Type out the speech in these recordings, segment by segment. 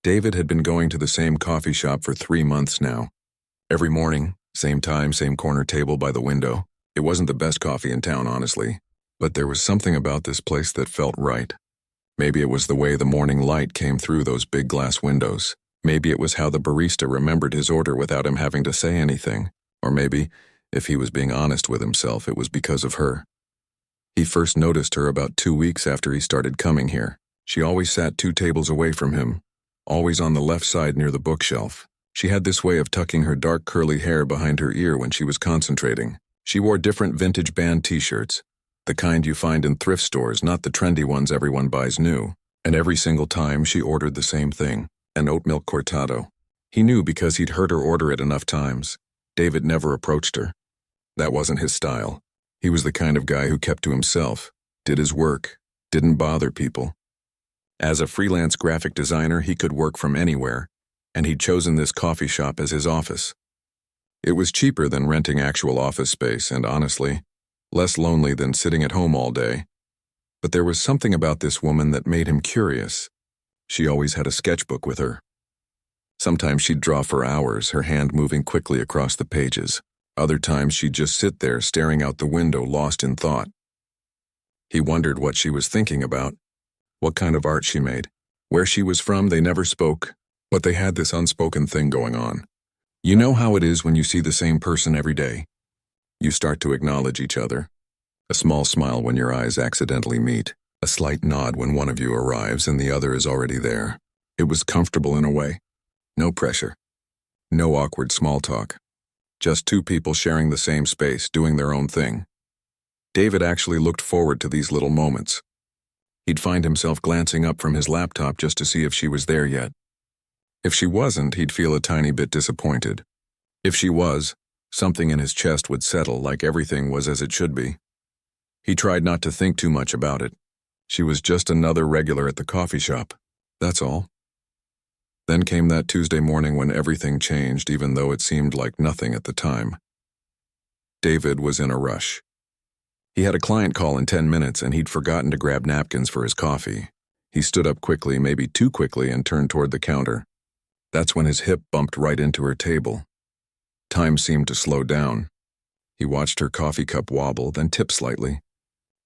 David had been going to the same coffee shop for 3 months now. Every morning, same time, same corner table by the window. It wasn't the best coffee in town, honestly, but there was something about this place that felt right. Maybe it was the way the morning light came through those big glass windows. Maybe it was how the barista remembered his order without him having to say anything. Or maybe, if he was being honest with himself, it was because of her. He first noticed her about 2 weeks after he started coming here. She always sat 2 tables away from him, always on the left side near the bookshelf. She had this way of tucking her dark curly hair behind her ear when she was concentrating. She wore different vintage band t-shirts, the kind you find in thrift stores, not the trendy ones everyone buys new. And every single time she ordered the same thing, an oat milk cortado. He knew because he'd heard her order it enough times. David never approached her. That wasn't his style. He was the kind of guy who kept to himself, did his work, didn't bother people. As a freelance graphic designer, he could work from anywhere, and he'd chosen this coffee shop as his office. It was cheaper than renting actual office space and, honestly, less lonely than sitting at home all day. But there was something about this woman that made him curious. She always had a sketchbook with her. Sometimes she'd draw for hours, her hand moving quickly across the pages. Other times she'd just sit there staring out the window, lost in thought. He wondered what she was thinking about, what kind of art she made. Where she was from, they never spoke, but they had this unspoken thing going on. You know how it is when you see the same person every day. You start to acknowledge each other. A small smile when your eyes accidentally meet. A slight nod when one of you arrives and the other is already there. It was comfortable in a way. No pressure. No awkward small talk. Just 2 people sharing the same space, doing their own thing. David actually looked forward to these little moments. He'd find himself glancing up from his laptop just to see if she was there yet. If she wasn't, he'd feel a tiny bit disappointed. If she was, something in his chest would settle like everything was as it should be. He tried not to think too much about it. She was just another regular at the coffee shop. That's all. Then came that Tuesday morning when everything changed, even though it seemed like nothing at the time. David was in a rush. He had a client call in 10 minutes and he'd forgotten to grab napkins for his coffee. He stood up quickly, maybe too quickly, and turned toward the counter. That's when his hip bumped right into her table. Time seemed to slow down. He watched her coffee cup wobble, then tip slightly.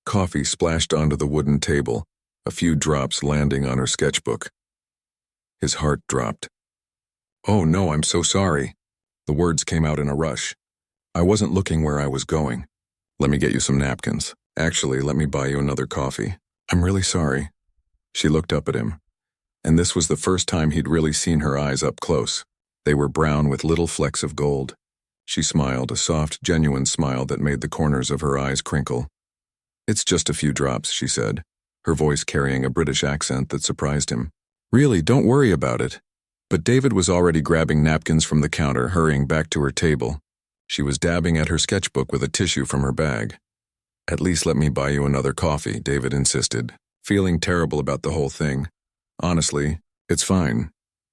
Coffee splashed onto the wooden table, a few drops landing on her sketchbook. His heart dropped. "Oh no, I'm so sorry." The words came out in a rush. "I wasn't looking where I was going. Let me get you some napkins. Actually, let me buy you another coffee. I'm really sorry." She looked up at him, and this was the first time he'd really seen her eyes up close. They were brown with little flecks of gold. She smiled, a soft, genuine smile that made the corners of her eyes crinkle. "It's just a few drops," she said, her voice carrying a British accent that surprised him. "Really, don't worry about it." But David was already grabbing napkins from the counter, hurrying back to her table. She was dabbing at her sketchbook with a tissue from her bag. "At least let me buy you another coffee," David insisted, feeling terrible about the whole thing. "Honestly, it's fine."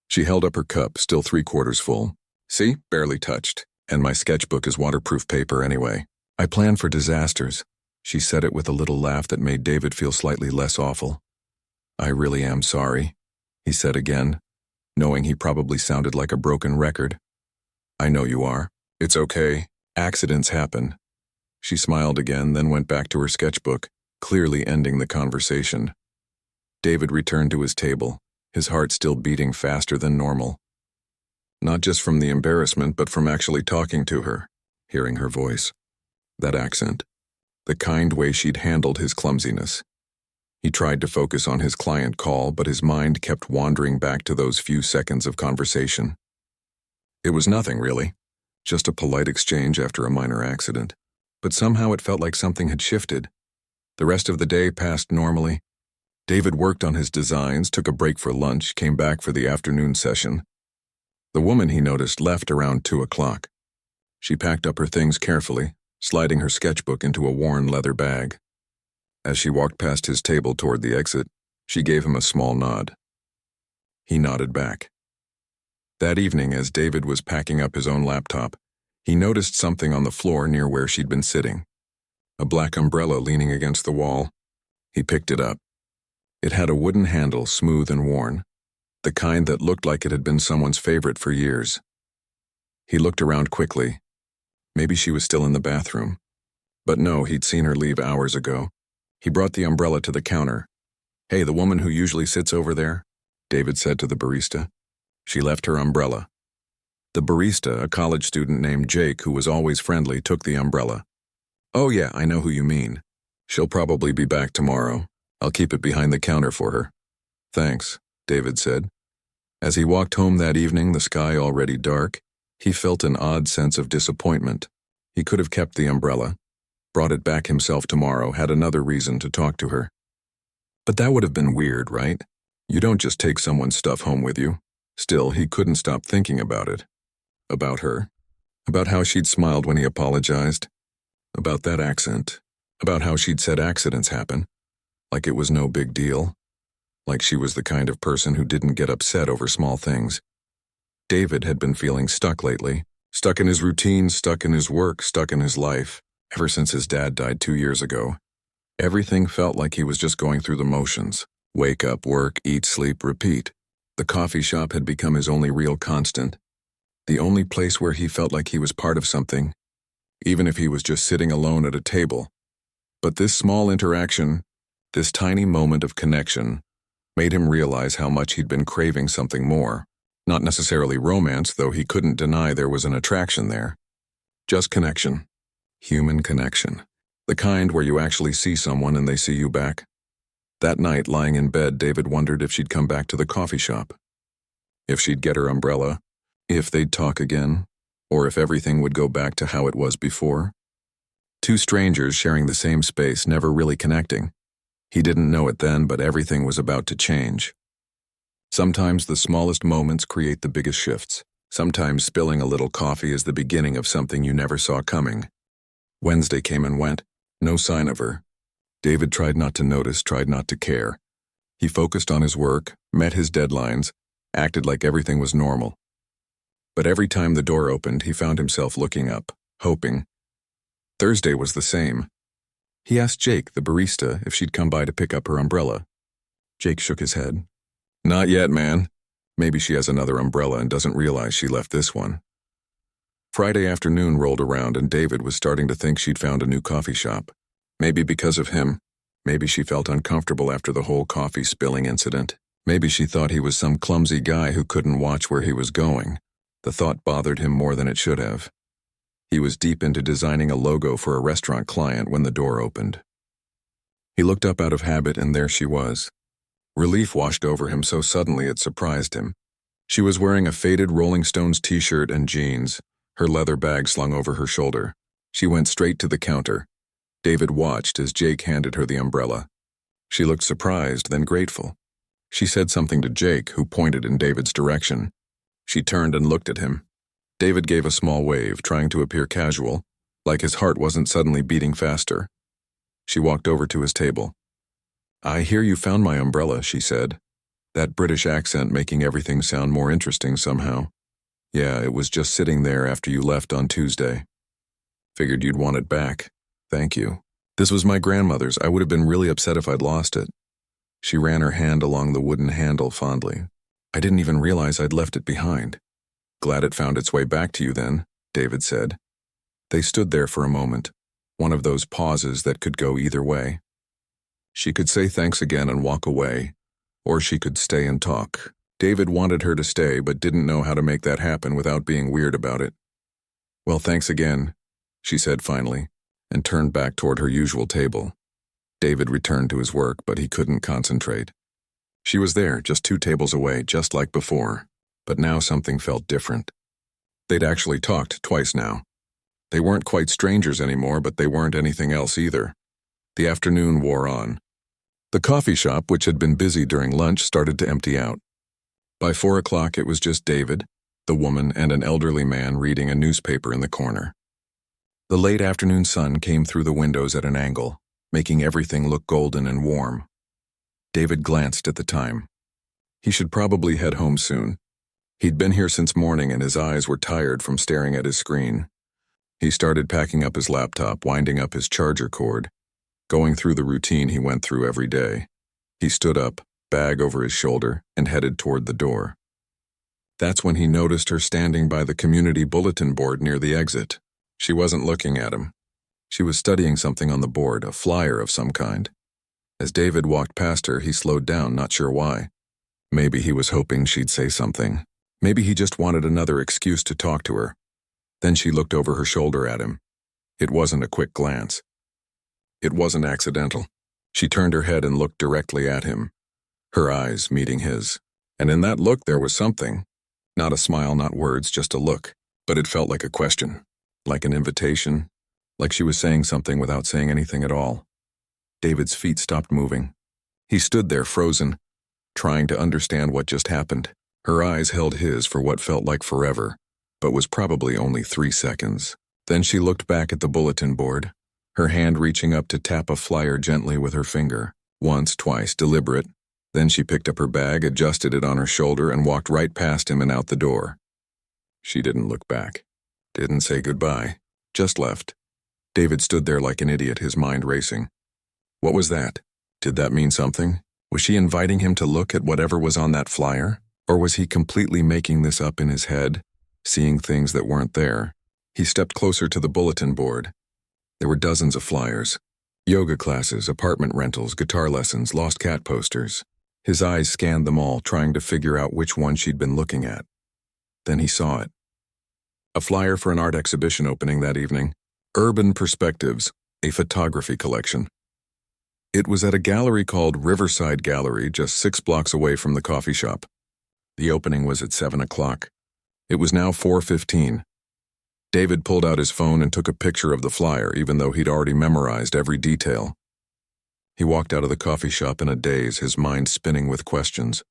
She held up her cup, still 3/4 full. "See? Barely touched. And my sketchbook is waterproof paper anyway. I plan for disasters." She said it with a little laugh that made David feel slightly less awful. "I really am sorry," he said again, knowing he probably sounded like a broken record. "I know you are. It's okay. Accidents happen." She smiled again, then went back to her sketchbook, clearly ending the conversation. David returned to his table, his heart still beating faster than normal. Not just from the embarrassment, but from actually talking to her, hearing her voice. That accent. The kind way she'd handled his clumsiness. He tried to focus on his client call, but his mind kept wandering back to those few seconds of conversation. It was nothing, really. Just a polite exchange after a minor accident. But somehow it felt like something had shifted. The rest of the day passed normally. David worked on his designs, took a break for lunch, came back for the afternoon session. The woman, he noticed, left around 2 o'clock. She packed up her things carefully, sliding her sketchbook into a worn leather bag. As she walked past his table toward the exit, she gave him a small nod. He nodded back. That evening, as David was packing up his own laptop, he noticed something on the floor near where she'd been sitting. A black umbrella leaning against the wall. He picked it up. It had a wooden handle, smooth and worn. the kind that looked like it had been someone's favorite for years. He looked around quickly. Maybe she was still in the bathroom. But no, he'd seen her leave hours ago. He brought the umbrella to the counter. "Hey, the woman who usually sits over there?" David said to the barista. She left her umbrella. The barista, a college student named Jake who was always friendly, took the umbrella. "Oh yeah, I know who you mean. She'll probably be back tomorrow. I'll keep it behind the counter for her." "Thanks," David said. As he walked home that evening, the sky already dark, he felt an odd sense of disappointment. He could have kept the umbrella, brought it back himself tomorrow, had another reason to talk to her. But that would have been weird, right? You don't just take someone's stuff home with you. Still, he couldn't stop thinking about it. About her. About how she'd smiled when he apologized. About that accent. About how she'd said accidents happen. Like it was no big deal. Like she was the kind of person who didn't get upset over small things. David had been feeling stuck lately. Stuck in his routine, stuck in his work, stuck in his life. Ever since his dad died 2 years ago. Everything felt like he was just going through the motions. Wake up, work, eat, sleep, repeat. The coffee shop had become his only real constant. The only place where he felt like he was part of something, even if he was just sitting alone at a table. But this small interaction, this tiny moment of connection, made him realize how much he'd been craving something more. Not necessarily romance, though he couldn't deny there was an attraction there. Just connection. Human connection. The kind where you actually see someone and they see you back. That night, lying in bed, David wondered if she'd come back to the coffee shop. If she'd get her umbrella. If they'd talk again. Or if everything would go back to how it was before. Two strangers sharing the same space, never really connecting. He didn't know it then, but everything was about to change. Sometimes the smallest moments create the biggest shifts. Sometimes spilling a little coffee is the beginning of something you never saw coming. Wednesday came and went. No sign of her. David tried not to notice, tried not to care. He focused on his work, met his deadlines, acted like everything was normal. But every time the door opened, he found himself looking up, hoping. Thursday was the same. He asked Jake, the barista, if she'd come by to pick up her umbrella. Jake shook his head. "Not yet, man. Maybe she has another umbrella and doesn't realize she left this one." Friday afternoon rolled around and David was starting to think she'd found a new coffee shop. Maybe because of him. Maybe she felt uncomfortable after the whole coffee spilling incident. Maybe she thought he was some clumsy guy who couldn't watch where he was going. The thought bothered him more than it should have. He was deep into designing a logo for a restaurant client when the door opened. He looked up out of habit and there she was. Relief washed over him so suddenly it surprised him. She was wearing a faded Rolling Stones t-shirt and jeans, her leather bag slung over her shoulder. She went straight to the counter. David watched as Jake handed her the umbrella. She looked surprised, then grateful. She said something to Jake, who pointed in David's direction. She turned and looked at him. David gave a small wave, trying to appear casual, like his heart wasn't suddenly beating faster. She walked over to his table. "I hear you found my umbrella," she said, that British accent making everything sound more interesting somehow. "Yeah, it was just sitting there after you left on Tuesday. Figured you'd want it back. Thank you. This was my grandmother's. I would have been really upset if I'd lost it." She ran her hand along the wooden handle fondly. "I didn't even realize I'd left it behind." "Glad it found its way back to you then," David said. They stood there for a moment, one of those pauses that could go either way. She could say thanks again and walk away, or she could stay and talk. David wanted her to stay but didn't know how to make that happen without being weird about it. "Well, thanks again," she said finally, and turned back toward her usual table. David returned to his work, but he couldn't concentrate. She was there, just 2 tables away, just like before, but now something felt different. They'd actually talked twice now. They weren't quite strangers anymore, but they weren't anything else either. The afternoon wore on. The coffee shop, which had been busy during lunch, started to empty out. By 4 o'clock, it was just David, the woman, and an elderly man reading a newspaper in the corner. The late afternoon sun came through the windows at an angle, making everything look golden and warm. David glanced at the time. He should probably head home soon. He'd been here since morning and his eyes were tired from staring at his screen. He started packing up his laptop, winding up his charger cord, going through the routine he went through every day. He stood up, bag over his shoulder and headed toward the door. That's when he noticed her standing by the community bulletin board near the exit. She wasn't looking at him. She was studying something on the board, a flyer of some kind. As David walked past her, he slowed down, not sure why. Maybe he was hoping she'd say something. Maybe he just wanted another excuse to talk to her. Then she looked over her shoulder at him. It wasn't a quick glance. It wasn't accidental. She turned her head and looked directly at him, her eyes meeting his. And in that look there was something. Not a smile, not words, just a look. But it felt like a question, like an invitation, like she was saying something without saying anything at all. David's feet stopped moving. He stood there frozen, trying to understand what just happened. Her eyes held his for what felt like forever, but was probably only 3 seconds. Then she looked back at the bulletin board, her hand reaching up to tap a flyer gently with her finger. Once, twice, deliberate. Then she picked up her bag, adjusted it on her shoulder, and walked right past him and out the door. She didn't look back. Didn't say goodbye. Just left. David stood there like an idiot, his mind racing. What was that? Did that mean something? Was she inviting him to look at whatever was on that flyer? Or was he completely making this up in his head, seeing things that weren't there? He stepped closer to the bulletin board. There were dozens of flyers. Yoga classes, apartment rentals, guitar lessons, lost cat posters. His eyes scanned them all, trying to figure out which one she'd been looking at. Then he saw it. A flyer for an art exhibition opening that evening. Urban Perspectives, a photography collection. It was at a gallery called Riverside Gallery, just 6 blocks away from the coffee shop. The opening was at 7 o'clock. It was now 4:15. David pulled out his phone and took a picture of the flyer, even though he'd already memorized every detail. He walked out of the coffee shop in a daze, his mind spinning with questions.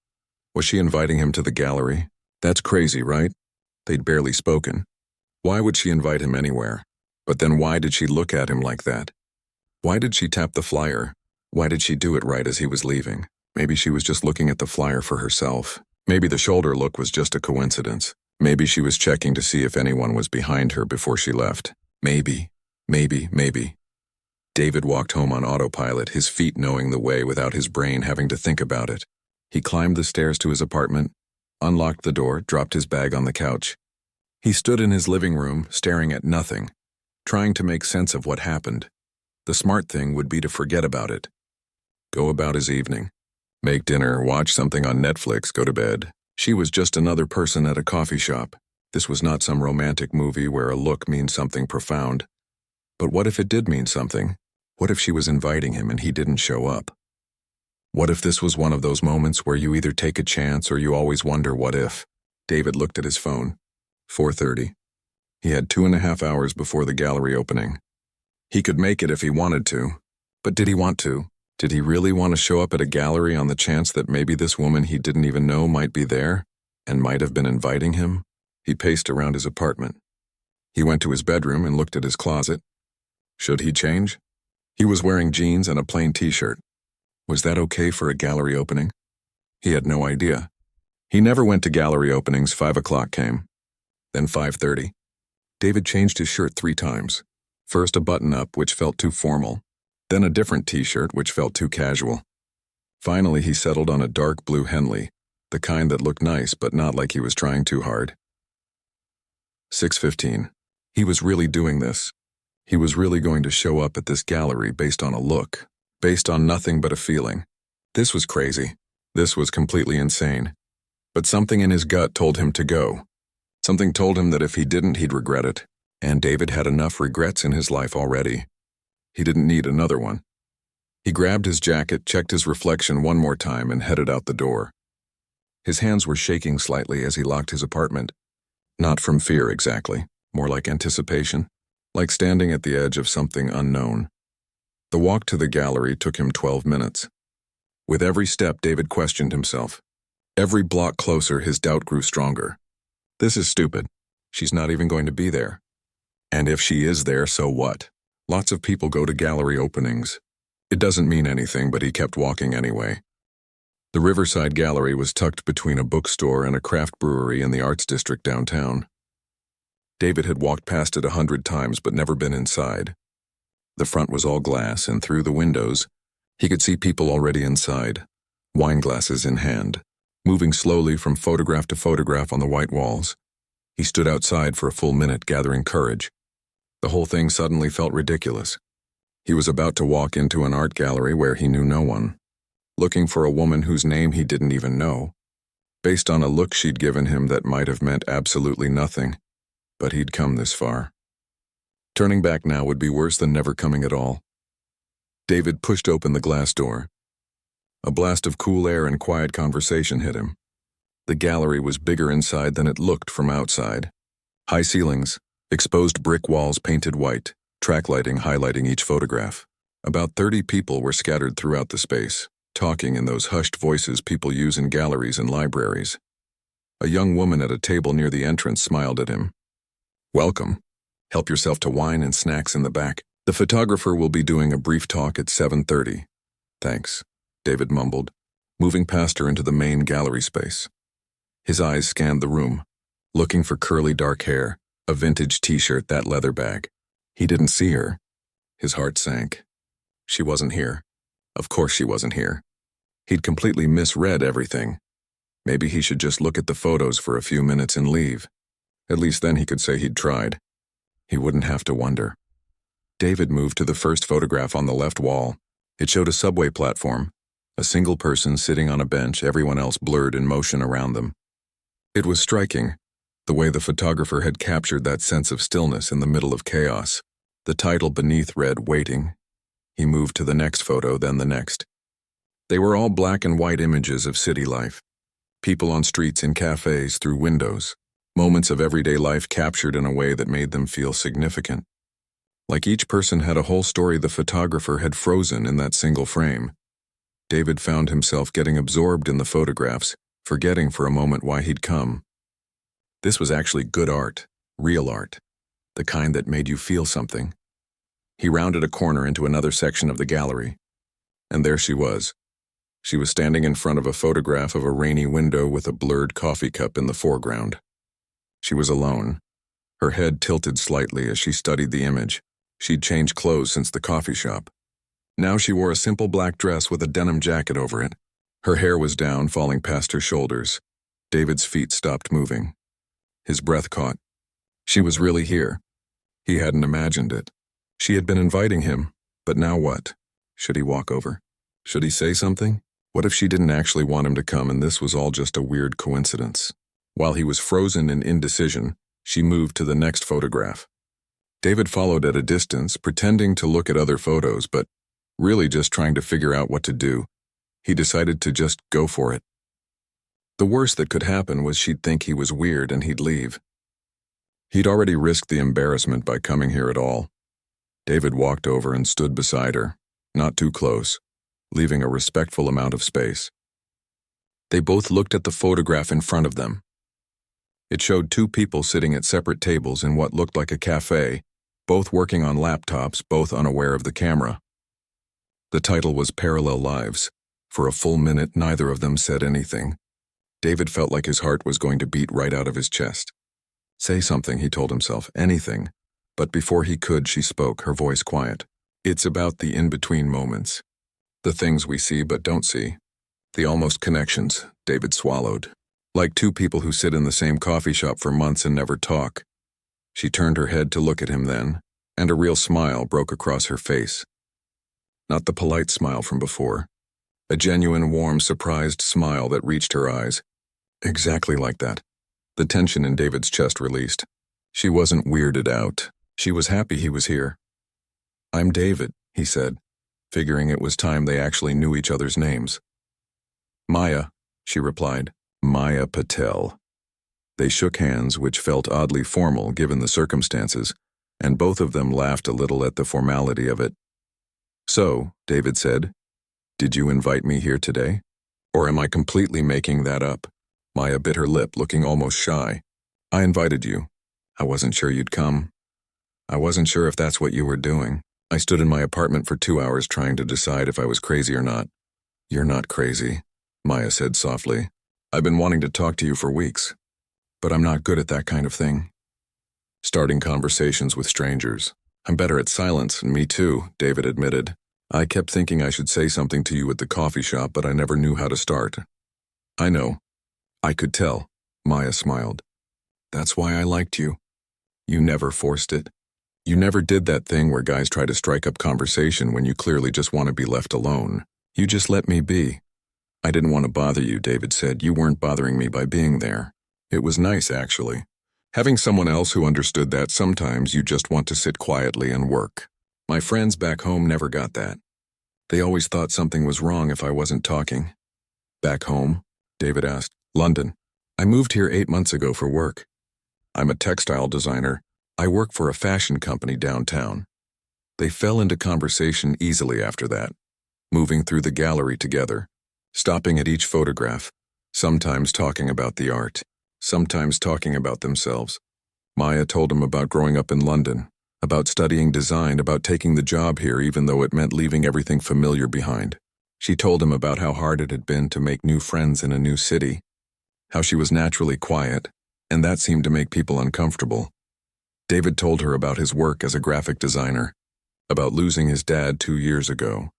Was she inviting him to the gallery? That's crazy, right? They'd barely spoken. Why would she invite him anywhere? But then why did she look at him like that? Why did she tap the flyer? Why did she do it right as he was leaving? Maybe she was just looking at the flyer for herself. Maybe the shoulder look was just a coincidence. Maybe she was checking to see if anyone was behind her before she left. Maybe. David walked home on autopilot, his feet knowing the way without his brain having to think about it. He climbed the stairs to his apartment, unlocked the door, dropped his bag on the couch. He stood in his living room, staring at nothing, trying to make sense of what happened. The smart thing would be to forget about it. Go about his evening. Make dinner, watch something on Netflix, go to bed. She was just another person at a coffee shop. This was not some romantic movie where a look means something profound. But what if it did mean something? What if she was inviting him and he didn't show up? What if this was one of those moments where you either take a chance or you always wonder what if? David looked at his phone. 4:30. He had 2.5 hours before the gallery opening. He could make it if he wanted to. But did he want to? Did he really want to show up at a gallery on the chance that maybe this woman he didn't even know might be there and might have been inviting him? He paced around his apartment. He went to his bedroom and looked at his closet. Should he change? He was wearing jeans and a plain t-shirt. Was that okay for a gallery opening? He had no idea. He never went to gallery openings. 5 o'clock came. Then 5:30. David changed his shirt 3 times. First a button-up, which felt too formal. Then a different t-shirt, which felt too casual. Finally, he settled on a dark blue Henley, the kind that looked nice but not like he was trying too hard. 6:15. He was really doing this. He was really going to show up at this gallery based on a look, based on nothing but a feeling. This was crazy. This was completely insane. But something in his gut told him to go. Something told him that if he didn't, he'd regret it. And David had enough regrets in his life already. He didn't need another one. He grabbed his jacket, checked his reflection one more time, and headed out the door. His hands were shaking slightly as he locked his apartment. Not from fear exactly, more like anticipation, like standing at the edge of something unknown. The walk to the gallery took him 12 minutes. With every step, David questioned himself. Every block closer, his doubt grew stronger. This is stupid. She's not even going to be there. And if she is there, so what? Lots of people go to gallery openings. It doesn't mean anything, but he kept walking anyway. The Riverside Gallery was tucked between a bookstore and a craft brewery in the arts district downtown. David had walked past it 100 times but never been inside. The front was all glass, and through the windows, he could see people already inside. wine glasses in hand, moving slowly from photograph to photograph on the white walls. He stood outside for a full minute, gathering courage. The whole thing suddenly felt ridiculous. He was about to walk into an art gallery where he knew no one, looking for a woman whose name he didn't even know, based on a look she'd given him that might have meant absolutely nothing, but he'd come this far. Turning back now would be worse than never coming at all. David pushed open the glass door. A blast of cool air and quiet conversation hit him. The gallery was bigger inside than it looked from outside. High ceilings, exposed brick walls painted white, track lighting highlighting each photograph. About 30 people were scattered throughout the space, talking in those hushed voices people use in galleries and libraries. A young woman at a table near the entrance smiled at him. "Welcome. Help yourself to wine and snacks in the back. The photographer will be doing a brief talk at 7:30. "Thanks," David mumbled, moving past her into the main gallery space. His eyes scanned the room, looking for curly dark hair, a vintage t-shirt, that leather bag. He didn't see her. His heart sank. She wasn't here. Of course she wasn't here. He'd completely misread everything. Maybe he should just look at the photos for a few minutes and leave. At least then he could say he'd tried. He wouldn't have to wonder. David moved to the first photograph on the left wall. It showed a subway platform, a single person sitting on a bench, everyone else blurred in motion around them. It was striking, the way the photographer had captured that sense of stillness in the middle of chaos. The title beneath read, "Waiting." He moved to the next photo, then the next. They were all black and white images of city life. People on streets, in cafes, through windows. Moments of everyday life captured in a way that made them feel significant. Like each person had a whole story the photographer had frozen in that single frame. David found himself getting absorbed in the photographs, forgetting for a moment why he'd come. This was actually good art, real art, the kind that made you feel something. He rounded a corner into another section of the gallery, and there she was. She was standing in front of a photograph of a rainy window with a blurred coffee cup in the foreground. She was alone, her head tilted slightly as she studied the image. She'd changed clothes since the coffee shop. Now she wore a simple black dress with a denim jacket over it. Her hair was down, falling past her shoulders. David's feet stopped moving. His breath caught. She was really here. He hadn't imagined it. She had been inviting him, but now what? Should he walk over? Should he say something? What if she didn't actually want him to come and this was all just a weird coincidence? While he was frozen in indecision, she moved to the next photograph. David followed at a distance, pretending to look at other photos, but really just trying to figure out what to do. He decided to just go for it. The worst that could happen was she'd think he was weird and he'd leave. He'd already risked the embarrassment by coming here at all. David walked over and stood beside her, not too close, leaving a respectful amount of space. They both looked at the photograph in front of them. It showed two people sitting at separate tables in what looked like a cafe, both working on laptops, both unaware of the camera. The title was Parallel Lives. For a full minute, neither of them said anything. David felt like his heart was going to beat right out of his chest. Say something, he told himself, anything. But before he could, she spoke, her voice quiet. It's about the in-between moments. The things we see but don't see. The almost connections, David swallowed. Like two people who sit in the same coffee shop for months and never talk. She turned her head to look at him then, and a real smile broke across her face. Not the polite smile from before. A genuine, warm, surprised smile that reached her eyes. Exactly like that. The tension in David's chest released. She wasn't weirded out. She was happy he was here. "I'm David," he said, figuring it was time they actually knew each other's names. "Maya," she replied. "Maya Patel." They shook hands, which felt oddly formal given the circumstances, and both of them laughed a little at the formality of it. "So," David said, "did you invite me here today? Or am I completely making that up?" Maya bit her lip, looking almost shy. "I invited you. I wasn't sure you'd come. I wasn't sure if that's what you were doing. I stood in my apartment for 2 hours trying to decide if I was crazy or not." "You're not crazy," Maya said softly. "I've been wanting to talk to you for weeks, but I'm not good at that kind of thing. Starting conversations with strangers. I'm better at silence, and me too," David admitted. I kept thinking I should say something to you at the coffee shop, but I never knew how to start. I know. I could tell. Maya smiled. That's why I liked you. You never forced it. You never did that thing where guys try to strike up conversation when you clearly just want to be left alone. You just let me be. I didn't want to bother you, David said. You weren't bothering me by being there. It was nice, actually. Having someone else who understood that sometimes you just want to sit quietly and work. My friends back home never got that. They always thought something was wrong if I wasn't talking. Back home? David asked. London. I moved here 8 months ago for work. I'm a textile designer. I work for a fashion company downtown. They fell into conversation easily after that, moving through the gallery together, stopping at each photograph, sometimes talking about the art, sometimes talking about themselves. Maya told him about growing up in London, about studying design, about taking the job here even though it meant leaving everything familiar behind. She told him about how hard it had been to make new friends in a new city, how she was naturally quiet, and that seemed to make people uncomfortable. David told her about his work as a graphic designer, about losing his dad 2 years ago,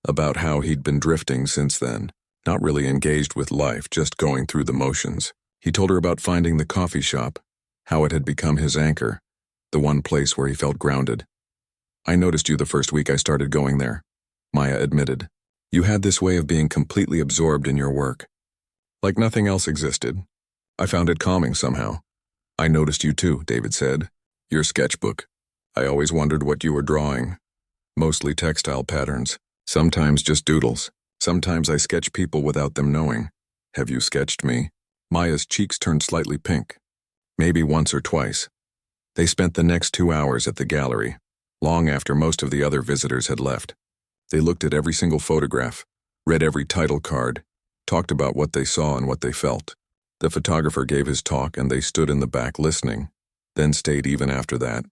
about how he'd been drifting since then, not really engaged with life, just going through the motions. He told her about finding the coffee shop, how it had become his anchor, the one place where he felt grounded. I noticed you the first week I started going there, Maya admitted. You had this way of being completely absorbed in your work. Like nothing else existed. I found it calming somehow. I noticed you too, David said. Your sketchbook. I always wondered what you were drawing. Mostly textile patterns. Sometimes just doodles. Sometimes I sketch people without them knowing. Have you sketched me? Maya's cheeks turned slightly pink. Maybe once or twice. They spent the next 2 hours at the gallery, long after most of the other visitors had left. They looked at every single photograph, read every title card, talked about what they saw and what they felt. The photographer gave his talk and they stood in the back listening, then stayed even after that,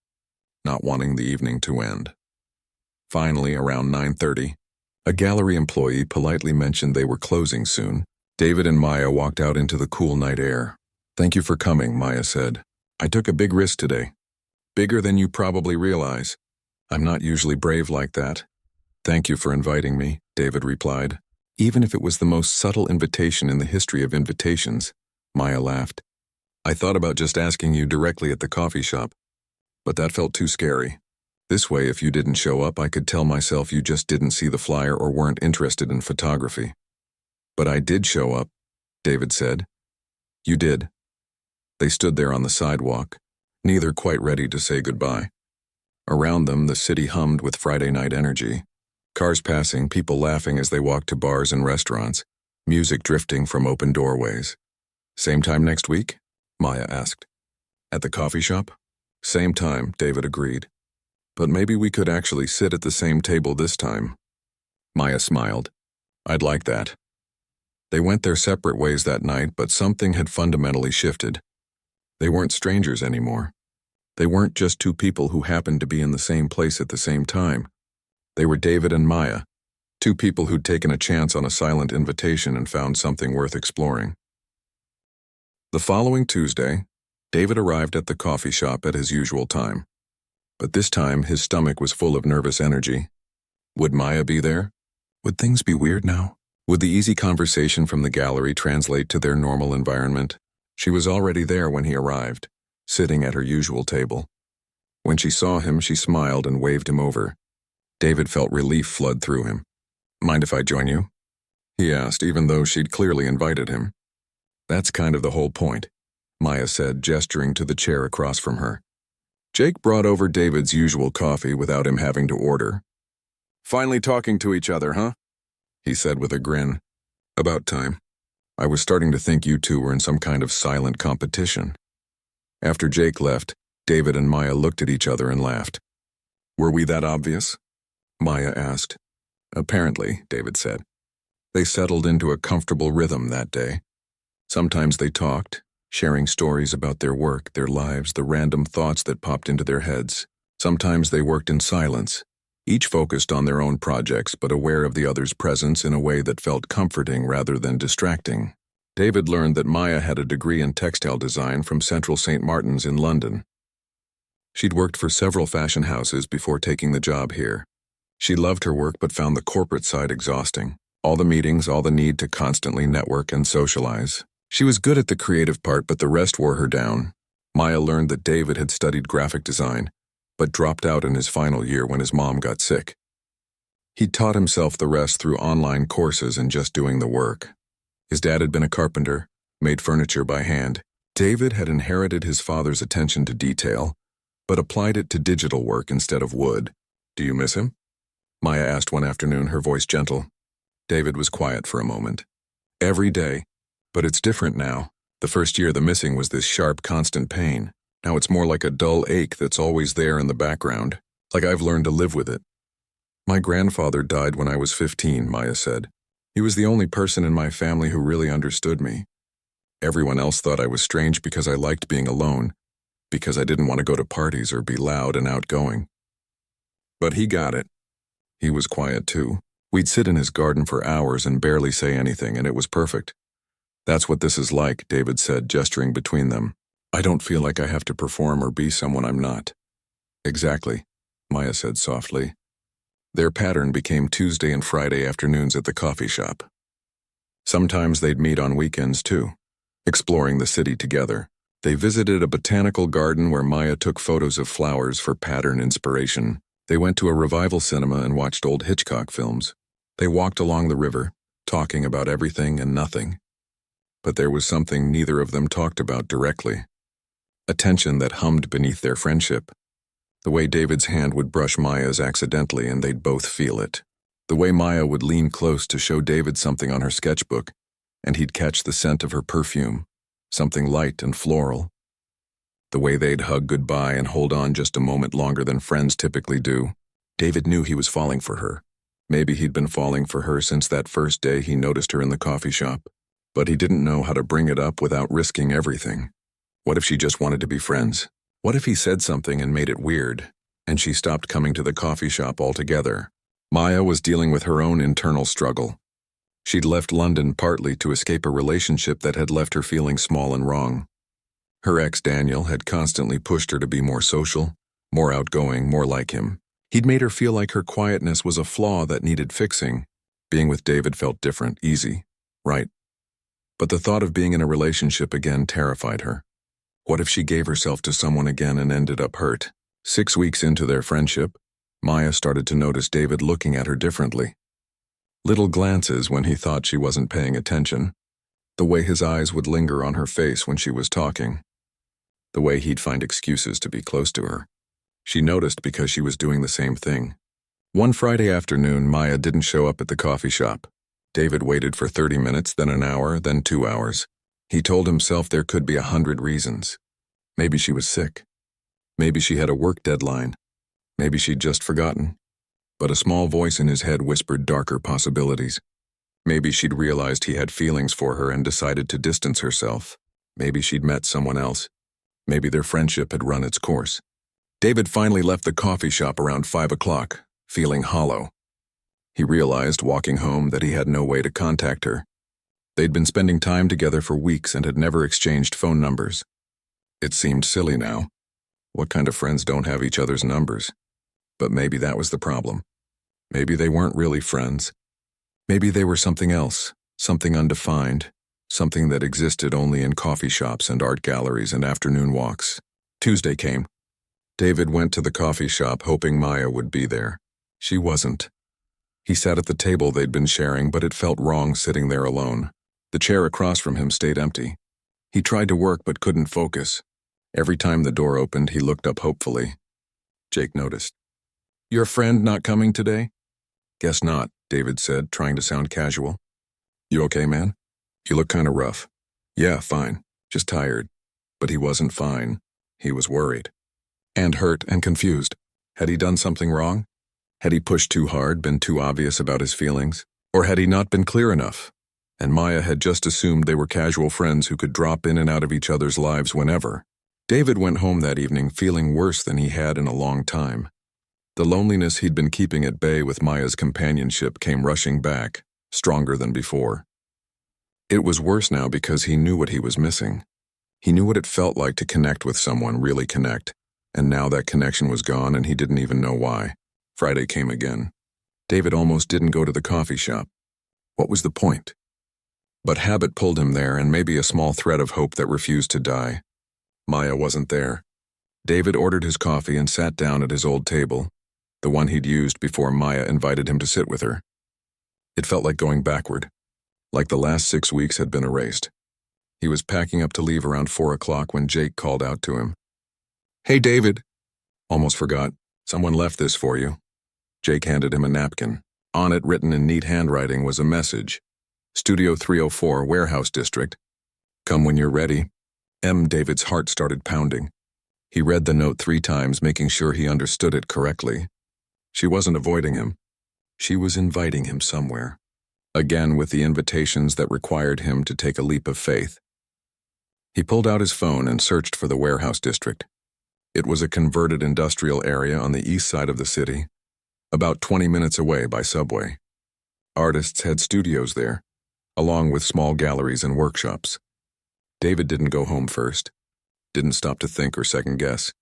not wanting the evening to end. Finally, around 9:30, a gallery employee politely mentioned they were closing soon. David and Maya walked out into the cool night air. Thank you for coming, Maya said. I took a big risk today. Bigger than you probably realize. I'm not usually brave like that. Thank you for inviting me, David replied. Even if it was the most subtle invitation in the history of invitations, Maya laughed. I thought about just asking you directly at the coffee shop, but that felt too scary. This way, if you didn't show up, I could tell myself you just didn't see the flyer or weren't interested in photography. But I did show up, David said. You did. They stood there on the sidewalk, neither quite ready to say goodbye. Around them, the city hummed with Friday night energy. Cars passing, people laughing as they walked to bars and restaurants, music drifting from open doorways. Same time next week? Maya asked. At the coffee shop? Same time, David agreed. But maybe we could actually sit at the same table this time. Maya smiled. I'd like that. They went their separate ways that night, but something had fundamentally shifted. They weren't strangers anymore. They weren't just two people who happened to be in the same place at the same time. They were David and Maya, two people who'd taken a chance on a silent invitation and found something worth exploring. The following Tuesday, David arrived at the coffee shop at his usual time. But this time, his stomach was full of nervous energy. Would Maya be there? Would things be weird now? Would the easy conversation from the gallery translate to their normal environment? She was already there when he arrived, sitting at her usual table. When she saw him, she smiled and waved him over. David felt relief flood through him. Mind if I join you? He asked, even though she'd clearly invited him. That's kind of the whole point, Maya said, gesturing to the chair across from her. Jake brought over David's usual coffee without him having to order. Finally talking to each other, huh? He said with a grin. About time. I was starting to think you two were in some kind of silent competition. After Jake left, David and Maya looked at each other and laughed. Were we that obvious? Maya asked. Apparently, David said. They settled into a comfortable rhythm that day. Sometimes they talked, sharing stories about their work, their lives, the random thoughts that popped into their heads. Sometimes they worked in silence, each focused on their own projects but aware of the other's presence in a way that felt comforting rather than distracting. David learned that Maya had a degree in textile design from Central St. Martin's in London. She'd worked for several fashion houses before taking the job here. She loved her work but found the corporate side exhausting. All the meetings, all the need to constantly network and socialize. She was good at the creative part, but the rest wore her down. Maya learned that David had studied graphic design, but dropped out in his final year when his mom got sick. He taught himself the rest through online courses and just doing the work. His dad had been a carpenter, made furniture by hand. David had inherited his father's attention to detail, but applied it to digital work instead of wood. "Do you miss him?" Maya asked one afternoon, her voice gentle. David was quiet for a moment. "Every day, but it's different now. The first year the missing was this sharp, constant pain. Now it's more like a dull ache that's always there in the background, like I've learned to live with it." "My grandfather died when I was 15, Maya said. "He was the only person in my family who really understood me. Everyone else thought I was strange because I liked being alone, because I didn't want to go to parties or be loud and outgoing. But he got it. He was quiet too. We'd sit in his garden for hours and barely say anything, and it was perfect." "That's what this is like," David said, gesturing between them. "I don't feel like I have to perform or be someone I'm not." "Exactly," Maya said softly. Their pattern became Tuesday and Friday afternoons at the coffee shop. Sometimes they'd meet on weekends too, exploring the city together. They visited a botanical garden where Maya took photos of flowers for pattern inspiration. They went to a revival cinema and watched old Hitchcock films. They walked along the river, talking about everything and nothing. But there was something neither of them talked about directly. A tension that hummed beneath their friendship. The way David's hand would brush Maya's accidentally and they'd both feel it. The way Maya would lean close to show David something on her sketchbook, and he'd catch the scent of her perfume, something light and floral. The way they'd hug goodbye and hold on just a moment longer than friends typically do. David knew he was falling for her. Maybe he'd been falling for her since that first day he noticed her in the coffee shop. But he didn't know how to bring it up without risking everything. What if she just wanted to be friends? What if he said something and made it weird, and she stopped coming to the coffee shop altogether? Maya was dealing with her own internal struggle. She'd left London partly to escape a relationship that had left her feeling small and wrong. Her ex, Daniel, had constantly pushed her to be more social, more outgoing, more like him. He'd made her feel like her quietness was a flaw that needed fixing. Being with David felt different, easy, right. But the thought of being in a relationship again terrified her. What if she gave herself to someone again and ended up hurt? 6 weeks into their friendship, Maya started to notice David looking at her differently. Little glances when he thought she wasn't paying attention. The way his eyes would linger on her face when she was talking. The way he'd find excuses to be close to her. She noticed because she was doing the same thing. One Friday afternoon, Maya didn't show up at the coffee shop. David waited for 30 minutes, then an hour, then 2 hours. He told himself there could be 100 reasons. Maybe she was sick. Maybe she had a work deadline. Maybe she'd just forgotten. But a small voice in his head whispered darker possibilities. Maybe she'd realized he had feelings for her and decided to distance herself. Maybe she'd met someone else. Maybe their friendship had run its course. David finally left the coffee shop around 5 o'clock, feeling hollow. He realized, walking home, that he had no way to contact her. They'd been spending time together for weeks and had never exchanged phone numbers. It seemed silly now. What kind of friends don't have each other's numbers? But maybe that was the problem. Maybe they weren't really friends. Maybe they were something else, something undefined, something that existed only in coffee shops and art galleries and afternoon walks. Tuesday came. David went to the coffee shop hoping Maya would be there. She wasn't. He sat at the table they'd been sharing, but it felt wrong sitting there alone. The chair across from him stayed empty. He tried to work but couldn't focus. Every time the door opened, he looked up hopefully. Jake noticed. "Your friend not coming today?" "Guess not," David said, trying to sound casual. "You okay, man? You look kind of rough." "Yeah, fine. Just tired." But he wasn't fine. He was worried. And hurt and confused. Had he done something wrong? Had he pushed too hard, been too obvious about his feelings? Or had he not been clear enough? And Maya had just assumed they were casual friends who could drop in and out of each other's lives whenever. David went home that evening feeling worse than he had in a long time. The loneliness he'd been keeping at bay with Maya's companionship came rushing back, stronger than before. It was worse now because he knew what he was missing. He knew what it felt like to connect with someone, really connect, and now that connection was gone and he didn't even know why. Friday came again. David almost didn't go to the coffee shop. What was the point? But habit pulled him there, and maybe a small thread of hope that refused to die. Maya wasn't there. David ordered his coffee and sat down at his old table, the one he'd used before Maya invited him to sit with her. It felt like going backward, like the last 6 weeks had been erased. He was packing up to leave around 4 o'clock when Jake called out to him. "Hey, David." "Almost forgot. Someone left this for you." Jake handed him a napkin. On it, written in neat handwriting, was a message. Studio 304, Warehouse District. "Come when you're ready." David's heart started pounding. He read the note 3 times, making sure he understood it correctly. She wasn't avoiding him. She was inviting him somewhere. Again, with the invitations that required him to take a leap of faith. He pulled out his phone and searched for the Warehouse District. It was a converted industrial area on the east side of the city, about 20 minutes away by subway. Artists had studios there, along with small galleries and workshops. David didn't go home first, didn't stop to think or second guess.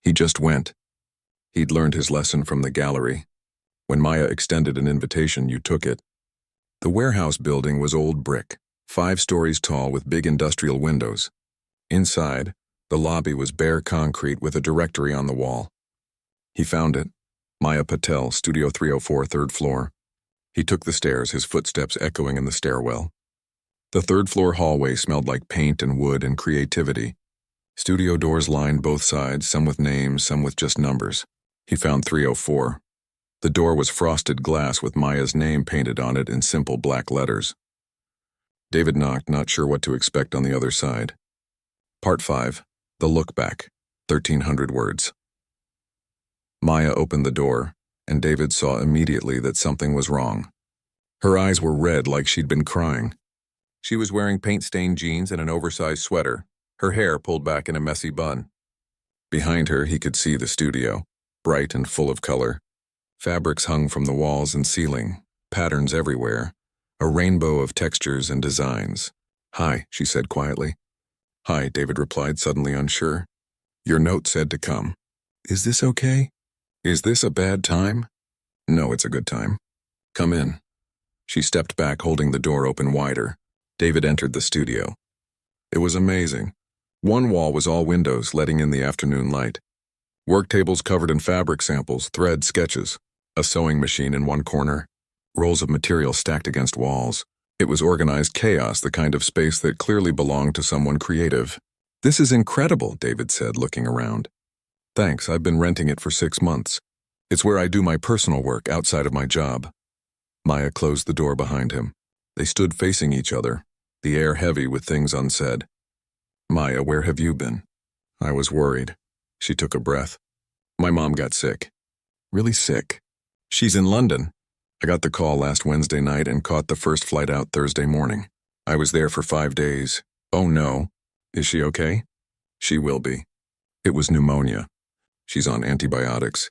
He just went. He'd learned his lesson from the gallery. When Maya extended an invitation, you took it. The warehouse building was old brick, 5 stories tall with big industrial windows. Inside, the lobby was bare concrete with a directory on the wall. He found it. Maya Patel, Studio 304, 3rd floor. He took the stairs, his footsteps echoing in the stairwell. The 3rd floor hallway smelled like paint and wood and creativity. Studio doors lined both sides, some with names, some with just numbers. He found 304. The door was frosted glass with Maya's name painted on it in simple black letters. David knocked, not sure what to expect on the other side. Part 5. The Look Back. 1,300 words. Maya opened the door, and David saw immediately that something was wrong. Her eyes were red like she'd been crying. She was wearing paint-stained jeans and an oversized sweater, her hair pulled back in a messy bun. Behind her, he could see the studio, bright and full of color. Fabrics hung from the walls and ceiling, patterns everywhere, a rainbow of textures and designs. "Hi," she said quietly. "Hi," David replied, suddenly unsure. "Your note said to come." "Is this okay? Is this a bad time?" "No, it's a good time. Come in." She stepped back, holding the door open wider. David entered the studio. It was amazing. One wall was all windows, letting in the afternoon light. Work tables covered in fabric samples, thread sketches, a sewing machine in one corner, rolls of material stacked against walls. It was organized chaos, the kind of space that clearly belonged to someone creative. "This is incredible," David said, looking around. "Thanks, I've been renting it for 6 months. It's where I do my personal work outside of my job." Maya closed the door behind him. They stood facing each other, the air heavy with things unsaid. "Maya, where have you been?" "I was worried." She took a breath. "My mom got sick." "Really sick?" "She's in London. I got the call last Wednesday night and caught the first flight out Thursday morning. I was there for 5 days. Oh no. Is she okay?" "She will be. It was pneumonia. She's on antibiotics.